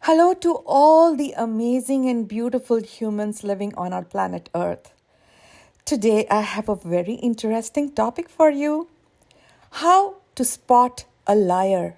Hello to all the amazing and beautiful humans living on our planet Earth. Today, I have a very interesting topic for you: how to spot a liar,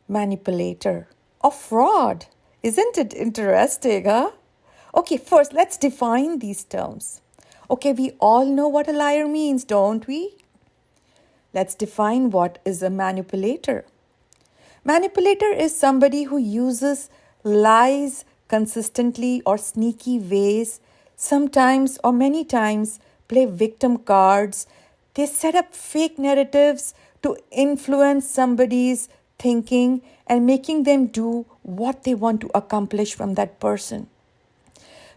manipulator, or fraud. Isn't it interesting, huh? Okay, first, let's define these terms. Okay, we all know what a liar means, don't we? Let's define what is a manipulator. Manipulator is somebody who uses lies consistently or sneaky ways, sometimes or many times play victim cards. They set up fake narratives to influence somebody's thinking and making them do what they want to accomplish from that person.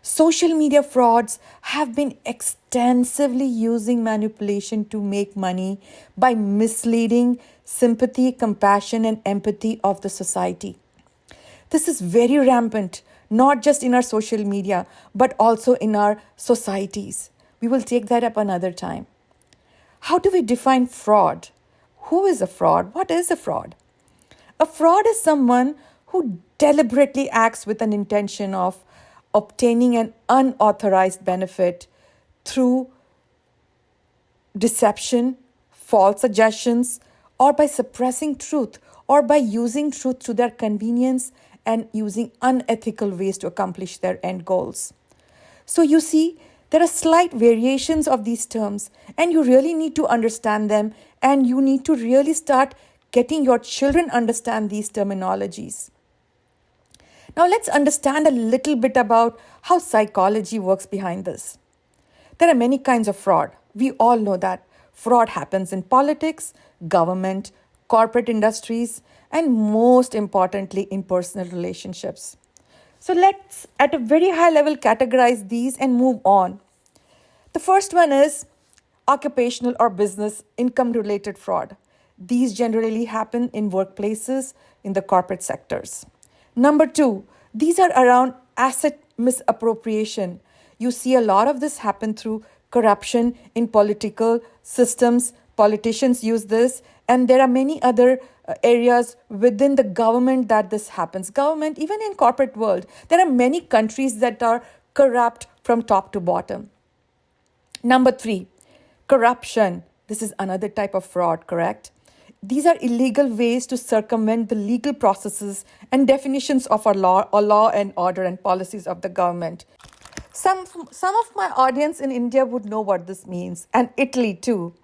Social media frauds have been extensively using manipulation to make money by misleading sympathy, compassion, and empathy of the society. This is very rampant, not just in our social media, but also in our societies. We will take that up another time. How do we define fraud? Who is a fraud? What is a fraud? A fraud is someone who deliberately acts with an intention of obtaining an unauthorized benefit through deception, false suggestions, or by suppressing truth, or by using truth to their convenience and using unethical ways to accomplish their end goals. So you see, there are slight variations of these terms, and you really need to understand them, and you need to really start getting your children understand these terminologies. Now let's understand a little bit about how psychology works behind this. There are many kinds of fraud. We all know that. Fraud happens in politics, government, corporate industries, and most importantly, in personal relationships. So let's, at a very high level, categorize these and move on. The first one is occupational or business income-related fraud. These generally happen in workplaces, in the corporate sectors. Number two, these are around asset misappropriation. You see a lot of this happen through corruption in political systems. Politicians use this, and there are many other areas within the government that this happens. Government, even in corporate world, there are many countries that are corrupt from top to bottom. Number three, corruption. This is another type of fraud, correct? These are illegal ways to circumvent the legal processes and definitions of our law or law and order and policies of the government. Some of my audience in India would know what this means, and Italy too.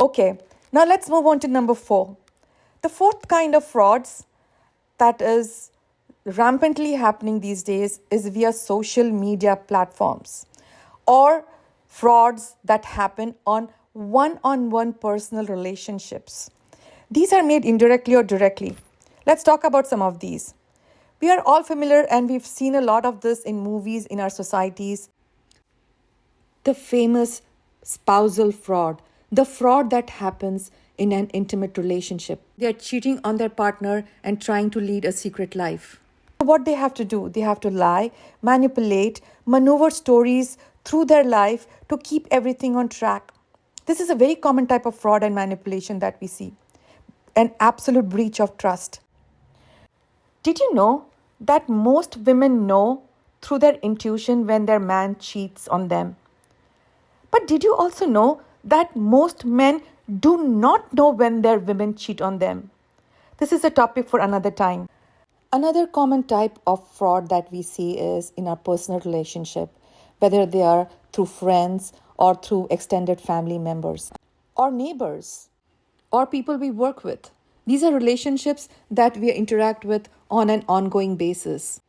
Okay, now let's move on to number four. The fourth kind of frauds that is rampantly happening these days is via social media platforms, or frauds that happen on one-on-one personal relationships. These are made indirectly or directly. Let's talk about some of these. We are all familiar, and we've seen a lot of this in movies in our societies. The famous spousal fraud, the fraud that happens in an intimate relationship. They are cheating on their partner and trying to lead a secret life. What they have to do, they have to lie, manipulate, maneuver stories through their life to keep everything on track. This is a very common type of fraud and manipulation that we see. An absolute breach of trust. Did you know that most women know through their intuition when their man cheats on them? But did you also know that most men do not know when their women cheat on them? This is a topic for another time. Another common type of fraud that we see is in our personal relationship, whether they are through friends or through extended family members or neighbors or people we work with. These are relationships that we interact with on an ongoing basis,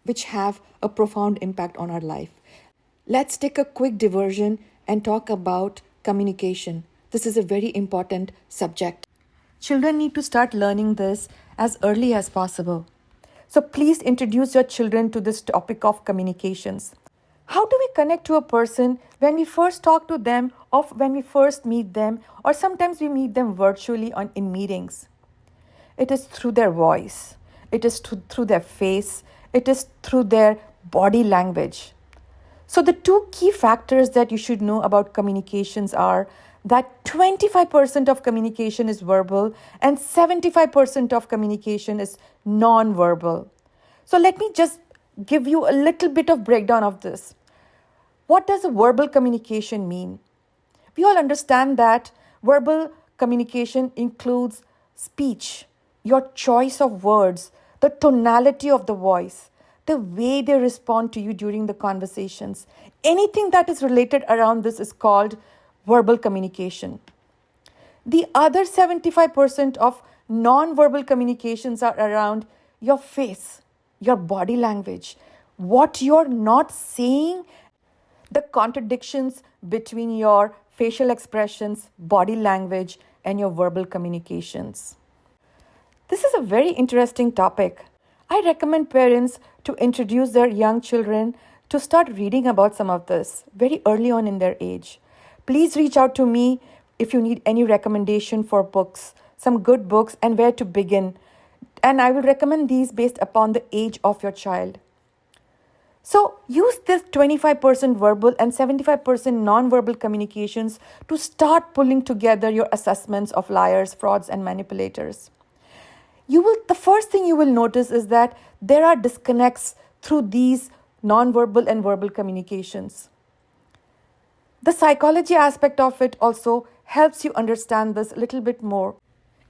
which have a profound impact on our life. Let's take a quick diversion and talk about communication. This is a very important subject. Children need to start learning this as early as possible. So please introduce your children to this topic of communications. How do we connect to a person when we first talk to them, or when we first meet them, or sometimes we meet them virtually in meetings? It is through their voice. It is through their face. It is through their body language. So the two key factors that you should know about communications are that 25% of communication is verbal and 75% of communication is non-verbal. So let me just give you a little bit of breakdown of this. What does a verbal communication mean? We all understand that verbal communication includes speech, your choice of words, the tonality of the voice, the way they respond to you during the conversations. Anything that is related around this is called verbal communication. The other 75% of non-verbal communications are around your face, your body language, what you're not saying, the contradictions between your facial expressions, body language, and your verbal communications. This is a very interesting topic. I recommend parents to introduce their young children to start reading about some of this very early on in their age. Please reach out to me if you need any recommendation for books, some good books, and where to begin. And I will recommend these based upon the age of your child. So use this 25% verbal and 75% non-verbal communications to start pulling together your assessments of liars, frauds, and manipulators. The first thing you will notice is that there are disconnects through these non-verbal and verbal communications. The psychology aspect of it also helps you understand this a little bit more.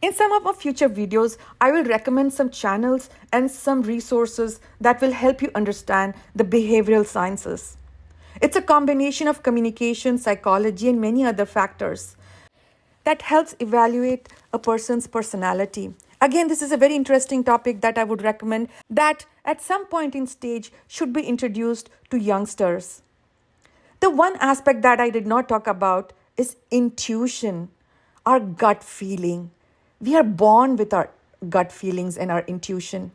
In some of my future videos, I will recommend some channels and some resources that will help you understand the behavioral sciences. It's a combination of communication, psychology, and many other factors that helps evaluate a person's personality. Again, this is a very interesting topic that I would recommend that at some point in stage should be introduced to youngsters. The one aspect that I did not talk about is intuition, our gut feeling. We are born with our gut feelings and our intuition.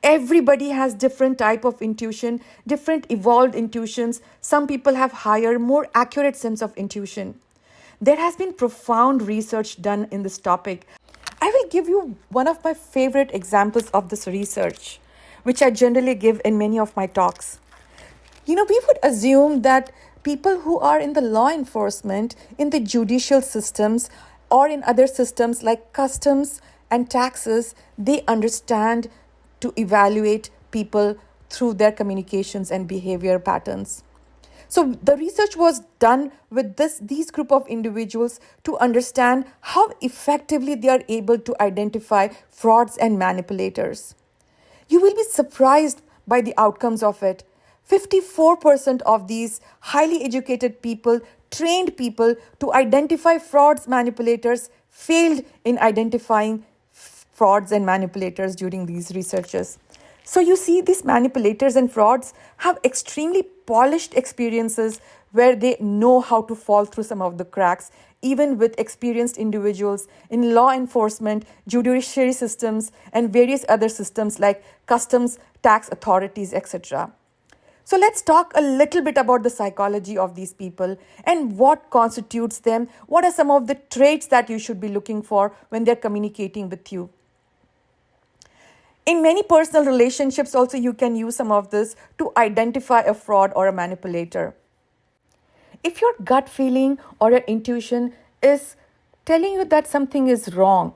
Everybody has different type of intuition, different evolved intuitions. Some people have higher, more accurate sense of intuition. There has been profound research done in this topic. I will give you one of my favorite examples of this research, which I generally give in many of my talks. We would assume that people who are in the law enforcement, in the judicial systems, or in other systems like customs and taxes, they understand to evaluate people through their communications and behavior patterns. So the research was done with these group of individuals to understand how effectively they are able to identify frauds and manipulators. You will be surprised by the outcomes of it. 54% of these highly educated people, trained people to identify frauds, manipulators, failed in identifying frauds and manipulators during these researches. So you see, these manipulators and frauds have extremely polished experiences where they know how to fall through some of the cracks, even with experienced individuals in law enforcement, judiciary systems, and various other systems like customs, tax authorities, etc. So let's talk a little bit about the psychology of these people and what constitutes them. What are some of the traits that you should be looking for when they're communicating with you? In many personal relationships also, you can use some of this to identify a fraud or a manipulator. If your gut feeling or your intuition is telling you that something is wrong,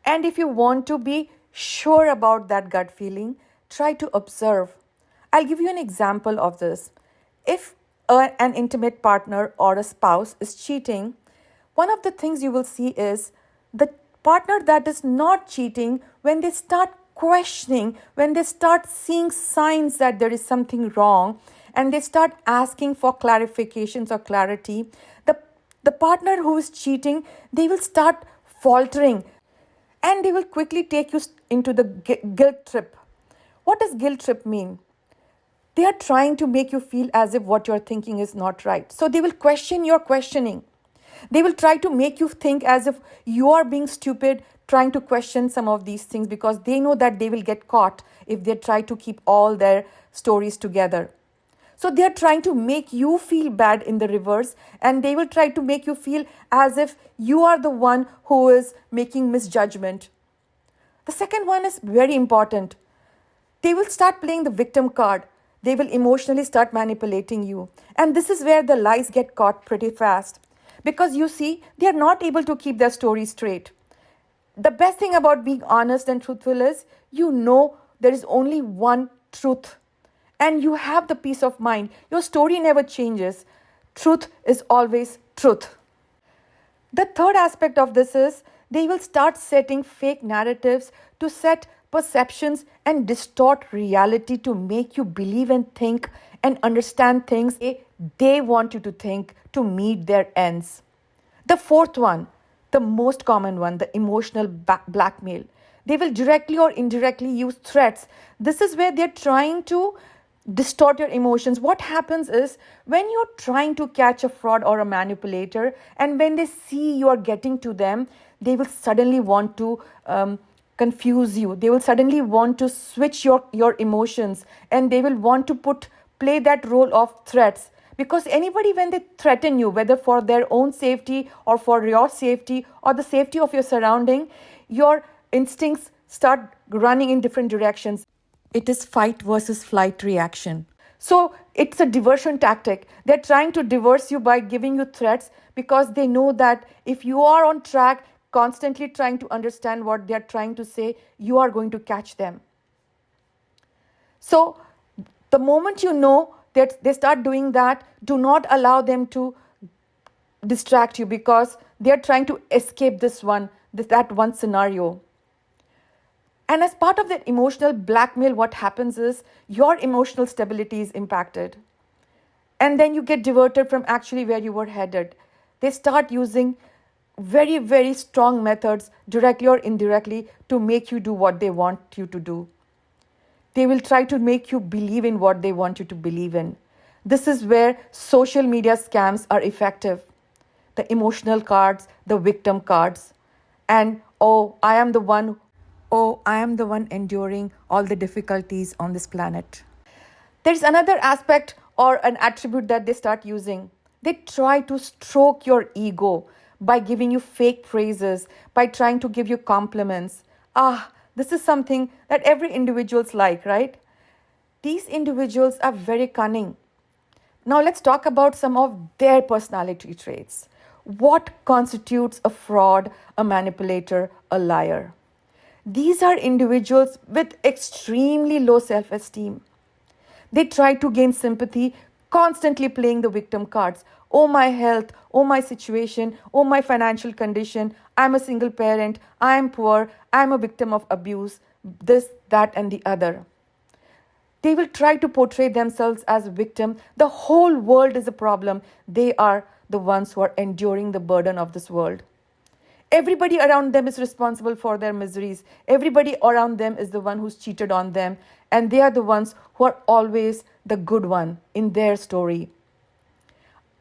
and if you want to be sure about that gut feeling, try to observe. I'll give you an example of this. If an intimate partner or a spouse is cheating, one of the things you will see is the partner that is not cheating, when they start questioning, when they start seeing signs that there is something wrong, and they start asking for clarifications or clarity, the partner who is cheating, they will start faltering and they will quickly take you into the guilt trip. What does guilt trip mean? They are trying to make you feel as if what you're thinking is not right. So they will question your questioning. They will try to make you think as if you are being stupid, trying to question some of these things, because they know that they will get caught if they try to keep all their stories together. So they are trying to make you feel bad in the reverse, and they will try to make you feel as if you are the one who is making misjudgment. The second one is very important. They will start playing the victim card. They will emotionally start manipulating you. And this is where the lies get caught pretty fast. Because you see, they are not able to keep their story straight. The best thing about being honest and truthful is, there is only one truth. And you have the peace of mind. Your story never changes. Truth is always truth. The third aspect of this is they will start setting fake narratives to set perceptions and distort reality to make you believe and think and understand things they want you to think to meet their ends. The fourth one, the most common one, the emotional blackmail. They will directly or indirectly use threats. This is where they're trying to distort your emotions. What happens is when you're trying to catch a fraud or a manipulator, and when they see you are getting to them, they will suddenly want to confuse you. They will suddenly want to switch your emotions, and they will want to play that role of threats. Because anybody, when they threaten you, whether for their own safety or for your safety or the safety of your surrounding, your instincts start running in different directions. It is fight versus flight reaction. So it's a diversion tactic. They're trying to diverse you by giving you threats because they know that if you are on track, constantly trying to understand what they're trying to say, you are going to catch them. So the moment you know that they start doing that, do not allow them to distract you because they're trying to escape that one scenario. And as part of that emotional blackmail, what happens is your emotional stability is impacted. And then you get diverted from actually where you were headed. They start using very, very strong methods, directly or indirectly, to make you do what they want you to do. They will try to make you believe in what they want you to believe in. This is where social media scams are effective. The emotional cards, the victim cards, and I am the one enduring all the difficulties on this planet. There's another aspect or an attribute that they start using. They try to stroke your ego by giving you fake praises, by trying to give you compliments. This is something that every individual's like, right? These individuals are very cunning. Now let's talk about some of their personality traits. What constitutes a fraud, a manipulator, a liar? These are individuals with extremely low self-esteem. They try to gain sympathy, constantly playing the victim cards. Oh, my health, oh, my situation, oh, my financial condition, I'm a single parent, I'm poor, I'm a victim of abuse, this, that, and the other. They will try to portray themselves as a victim. The whole world is a problem. They are the ones who are enduring the burden of this world. Everybody around them is responsible for their miseries. Everybody around them is the one who's cheated on them. And they are the ones who are always the good one in their story.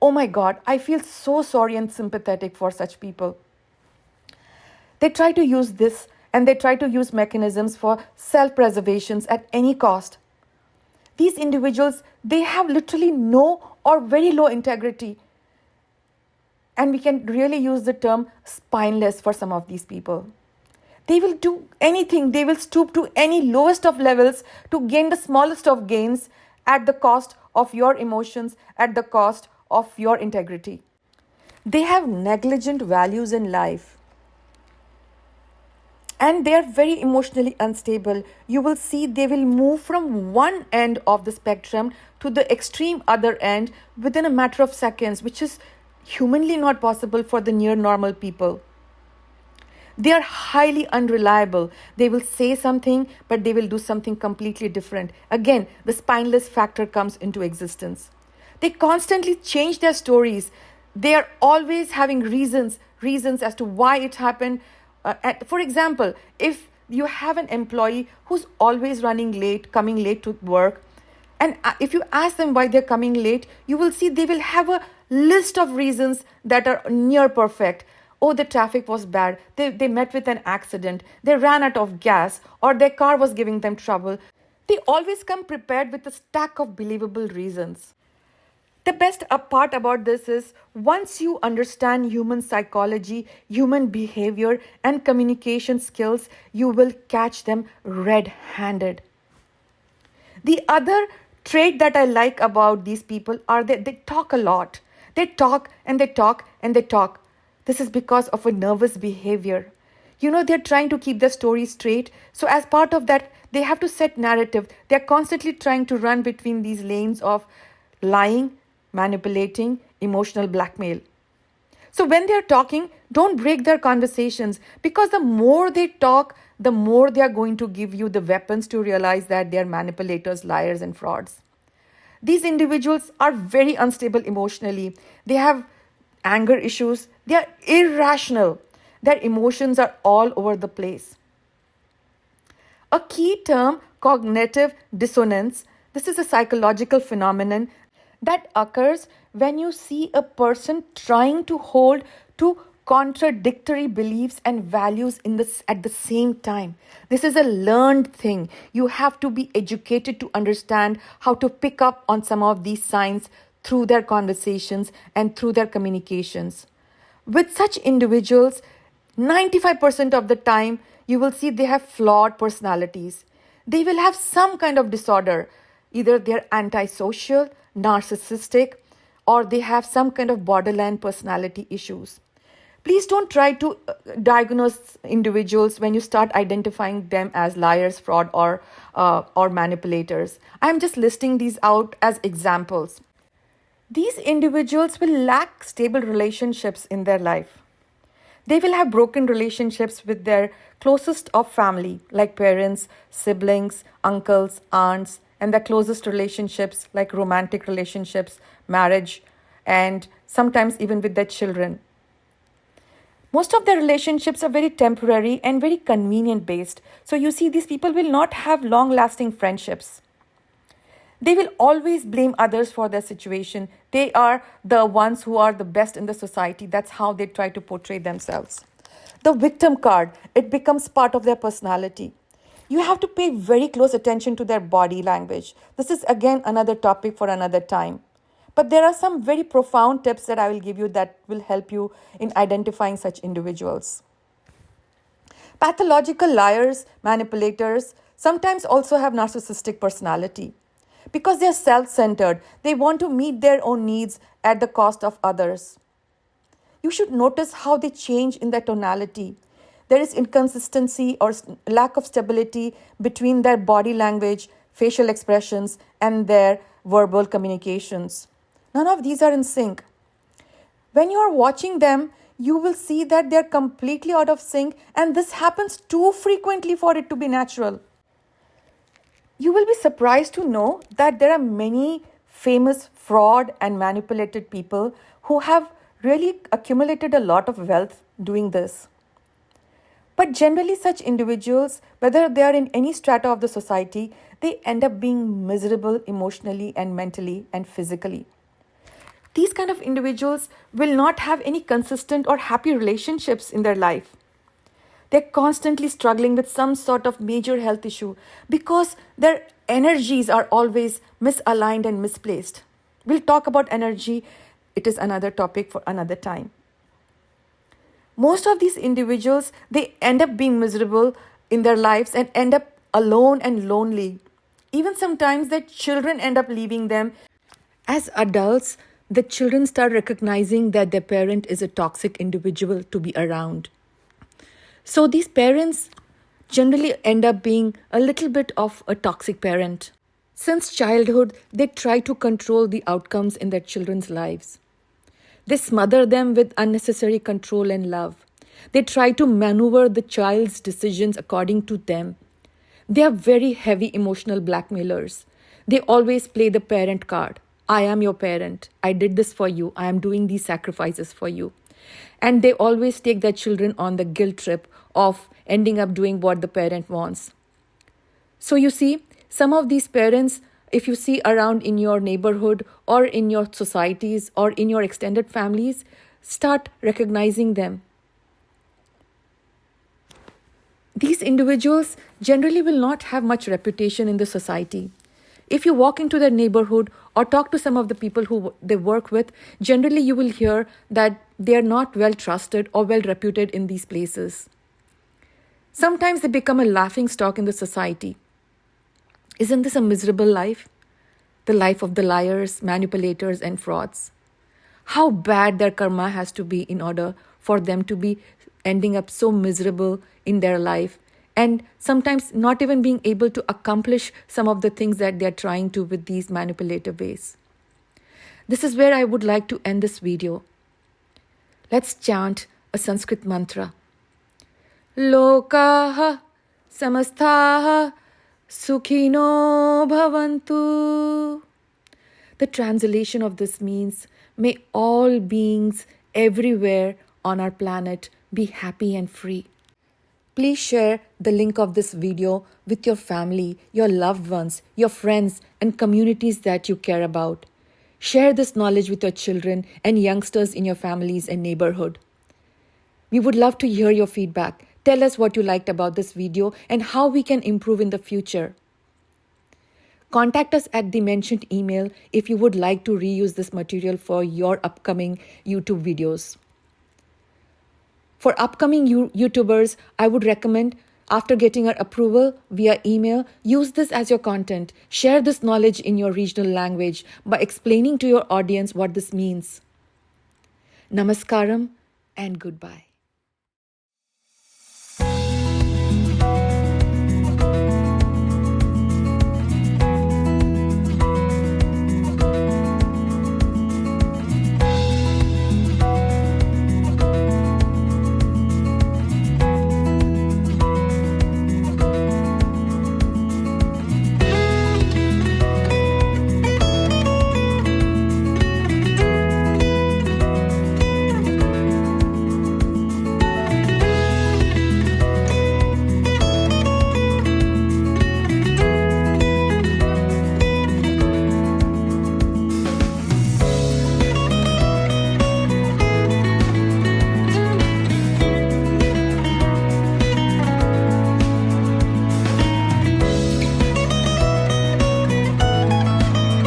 Oh my God, I feel so sorry and sympathetic for such people. They try to use this and they try to use mechanisms for self-preservations at any cost. These individuals, they have literally no or very low integrity. And we can really use the term spineless for some of these people. They will do anything. They will stoop to any lowest of levels to gain the smallest of gains at the cost of your emotions, at the cost of your integrity. They have negligent values in life. And they are very emotionally unstable. You will see they will move from one end of the spectrum to the extreme other end within a matter of seconds, which is humanly not possible for the near normal people. They are highly unreliable. They will say something, but they will do something completely different. Again, the spineless factor comes into existence. They constantly change their stories. They are always having reasons as to why it happened. For example, if you have an employee who's always running late, coming late to work, and if you ask them why they're coming late, you will see they will have a list of reasons that are near perfect. Oh, the traffic was bad. They met with an accident. They ran out of gas, or their car was giving them trouble. They always come prepared with a stack of believable reasons. The best part about this is once you understand human psychology, human behavior, and communication skills, you will catch them red-handed. The other trait that I like about these people are that they talk a lot. They talk and they talk and they talk. This is because of a nervous behavior. They're trying to keep the story straight. So as part of that, They have to set narrative. They're constantly trying to run between these lanes of lying, manipulating, emotional blackmail. So when they're talking, don't break their conversations, because the more they talk, the more they are going to give you the weapons to realize that they're manipulators, liars, and frauds. These individuals are very unstable emotionally. They have anger issues. They are irrational. Their emotions are all over the place. A key term, cognitive dissonance. This is a psychological phenomenon that occurs when you see a person trying to hold to contradictory beliefs and values at the same time. This is a learned thing. You have to be educated to understand how to pick up on some of these signs through their conversations and through their communications. With such individuals, 95% of the time, you will see they have flawed personalities. They will have some kind of disorder. Either they're antisocial, narcissistic, or they have some kind of borderline personality issues. Please don't try to diagnose individuals when you start identifying them as liars, fraud, or manipulators. I'm just listing these out as examples. These individuals will lack stable relationships in their life. They will have broken relationships with their closest of family, like parents, siblings, uncles, aunts, and their closest relationships, like romantic relationships, marriage, and sometimes even with their children. Most of their relationships are very temporary and very convenient based. So you see, these people will not have long lasting friendships. They will always blame others for their situation. They are the ones who are the best in the society. That's how they try to portray themselves. The victim card, it becomes part of their personality. You have to pay very close attention to their body language. This is again another topic for another time. But there are some very profound tips that I will give you that will help you in identifying such individuals. Pathological liars, manipulators, sometimes also have narcissistic personality. Because they are self-centered, they want to meet their own needs at the cost of others. You should notice how they change in their tonality. There is inconsistency or lack of stability between their body language, facial expressions, and their verbal communications. None of these are in sync. When you are watching them, you will see that they are completely out of sync, and this happens too frequently for it to be natural. You will be surprised to know that there are many famous fraud and manipulated people who have really accumulated a lot of wealth doing this. But generally, such individuals, whether they are in any strata of the society, they end up being miserable emotionally and mentally and physically. These kind of individuals will not have any consistent or happy relationships in their life. They're constantly struggling with some sort of major health issue because their energies are always misaligned and misplaced. We'll talk about energy. It is another topic for another time. Most of these individuals, they end up being miserable in their lives and end up alone and lonely. Even sometimes their children end up leaving them. As adults, the children start recognizing that their parent is a toxic individual to be around. So these parents generally end up being a little bit of a toxic parent. Since childhood, they try to control the outcomes in their children's lives. They smother them with unnecessary control and love. They try to maneuver the child's decisions according to them. They are very heavy emotional blackmailers. They always play the parent card. I am your parent. I did this for you. I am doing these sacrifices for you. And they always take their children on the guilt trip of ending up doing what the parent wants. So you see, some of these parents, if you see around in your neighborhood or in your societies or in your extended families, start recognizing them. These individuals generally will not have much reputation in the society. If you walk into their neighborhood or talk to some of the people who they work with, generally you will hear that they are not well trusted or well reputed in these places. Sometimes they become a laughing stock in the society. Isn't this a miserable life? The life of the liars, manipulators, and frauds. How bad their karma has to be in order for them to be ending up so miserable in their life and sometimes not even being able to accomplish some of the things that they're trying to with these manipulative ways. This is where I would like to end this video. Let's chant a Sanskrit mantra. Lokaha samasthaha sukhino bhavantu. The translation of this means, may all beings everywhere on our planet be happy and free. Please share the link of this video with your family, your loved ones, your friends, and communities that you care about. Share this knowledge with your children and youngsters in your families and neighborhood. We would love to hear your feedback. Tell us what you liked about this video and how we can improve in the future. Contact us at the mentioned email if you would like to reuse this material for your upcoming YouTube videos. For upcoming YouTubers, I would recommend, after getting our approval via email, use this as your content. Share this knowledge in your regional language by explaining to your audience what this means. Namaskaram and goodbye.